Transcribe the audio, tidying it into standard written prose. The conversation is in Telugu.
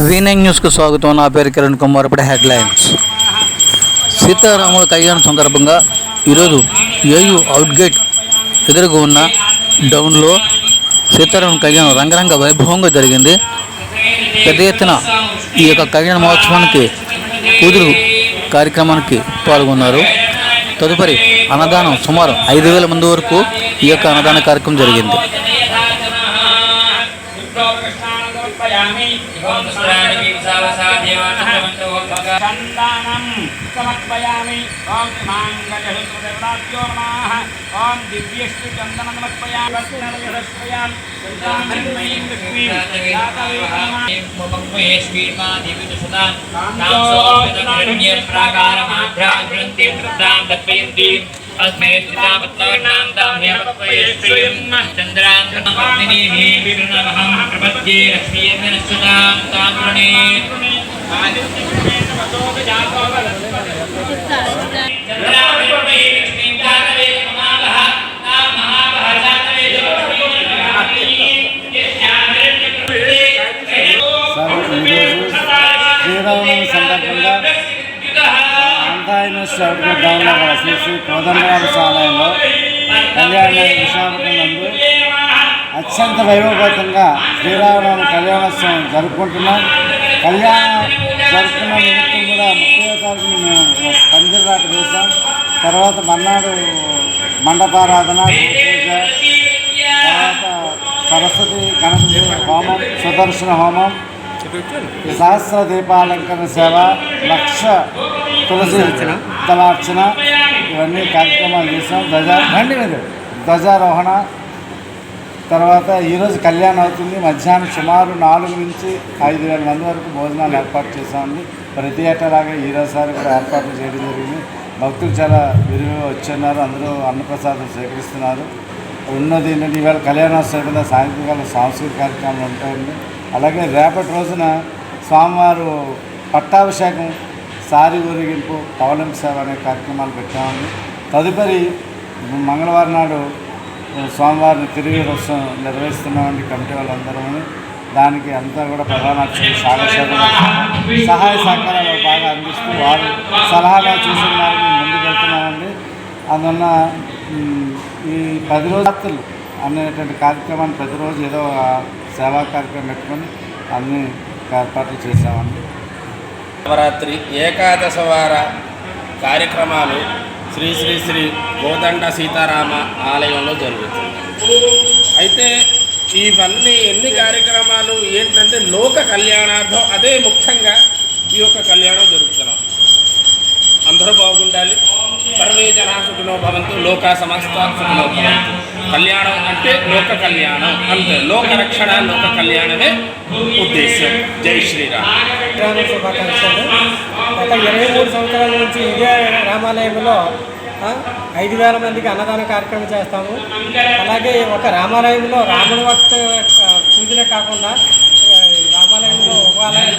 V9 న్యూస్కు స్వాగతం. నా పేరు కిరణ్ కుమార్. ఇప్పుడు హెడ్లైన్స్. సీతారాముల కళ్యాణం సందర్భంగా ఈరోజు ఏయూ అవుట్గేట్ ఎదురుగా ఉన్న డౌన్లో సీతారాముల కళ్యాణం రంగరంగ వైభవంగా జరిగింది. పెద్ద ఎత్తున ఈ యొక్క కళ్యాణ మహోత్సవానికి పూజలు కార్యక్రమానికి పాల్గొన్నారు. తదుపరి అన్నదానం సుమారు 5,000 మంది వరకు ఈ యొక్క అన్నదాన కార్యక్రమం జరిగింది. समर्पयामि ओम मांगल्यसूत्रदेवताभ्यो नमः ओम दिव्यश्री चंदन समर्पयामि वस्त्रनयस्पयामि चंद्रामणिमयीं लक्ष्मीं जातवेदनामि मुपक्वये स्वीर्मा दिव्यसुतां कामसोपदमरण्यं प्राकारमाभ्राग्रन्तिं कृतां दत्पयन्ति अस्मै स्थितापत्तवर्णां तां हेमक्वये श्रीं चन्द्रां धर्मवर्धिनीः विरुणवहं प्रपद्ये लक्ष्मीर्नश्चतां तां वृणे శ్రీరామనవమి సందర్భంగా అంతా యూనివర్సిటీ అవుట్గేట్ డౌన్లో గల శ్రీ శ్రీ కోదండరామ ఆలయంలో కళ్యాణ విశాఖపట్నం నందు అత్యంత వైభవపేతంగా శ్రీరామనవమి కళ్యాణోత్సవం జరుపుకుంటున్నాం. కళ్యాణం జరుపుకున్న నిమిత్తం కూడా 30వ తారీఖున మేము పందిరాట వేసాం. తర్వాత మర్నాడు మండపారాధన, పూజ, తర్వాత సరస్వతి గణపతి హోమం, సుదర్శన హోమం, సహస్ర దీపాలంకరణ సేవ, 1,00,000 తులసి దళార్చన ఇవన్నీ కార్యక్రమాలు చేసాం. ధ్వజారోహణ తర్వాత ఈరోజు కళ్యాణం అవుతుంది. మధ్యాహ్నం సుమారు 4 నుంచి 5,000 మంది వరకు భోజనాలు ఏర్పాటు చేసామండి. ప్రతి ఏటాలాగా ఈరోజుసారి కూడా ఏర్పాట్లు చేయడం జరిగింది. భక్తులు చాలా విరివిగా వచ్చున్నారు. అందరూ అన్నప్రసాదం స్వీకరిస్తున్నారు. ఉన్నది ఏంటంటే ఈవేళ కళ్యాణోత్సవం కింద సాయంత్రకాల సాంస్కృతిక కార్యక్రమాలు ఉంటాయండి. అలాగే రేపటి రోజున స్వామివారు పట్టాభిషేకం, సారి ఊరేగింపు, పవళింపు సేవ అనే కార్యక్రమాలు పెట్టామండి. తదుపరి మంగళవారం నాడు స్వామివారిని తిరిగి ఉత్సవం నిర్వహిస్తున్నామండి కమిటీ వాళ్ళందరూ. దానికి అంతా కూడా ప్రధాన అర్చకులు సహాయ సహకారాలు బాగా అందిస్తూ వారు సలహాగా చూసిన వారికి ముందుకు వెళ్తున్నామండి. అందువల్ల ఈ 10 రోజులు అనేటువంటి కార్యక్రమాన్ని ప్రతిరోజు ఏదో సేవా కార్యక్రమం పెట్టుకొని అన్ని ఏర్పాట్లు చేసామండి. నవరాత్రి ఏకాదశ వార కార్యక్రమాలు శ్రీ శ్రీ శ్రీ కోదండ సీతారామ ఆలయంలో జరుగుతుంది. అయితే ఇవన్నీ ఎన్ని కార్యక్రమాలు ఏంటంటే లోక కళ్యాణార్థం, అదే ముఖ్యంగా ఈ యొక్క కళ్యాణం జరుగుతున్నాం. అందరూ బాగుండాలి. సర్వే జనా సుఖినో భవంతు, లోకా సమస్త సుఖినో భవంతు. కళ్యాణం అంటే లోక కళ్యాణం, అంతే. లోక రక్షణ, లోక కళ్యాణమే ఉద్దేశ్యం. జై శ్రీరామ్. శుభాకాంక్షలు. గత 23 సంవత్సరాల నుంచి ఇదే రామాలయంలో 5,000 మందికి అన్నదాన కార్యక్రమం చేస్తాము. అలాగే ఒక రామాలయంలో రాముడి భక్త పూజలే కాకుండా రామాలయంలో ఉపాలయాలు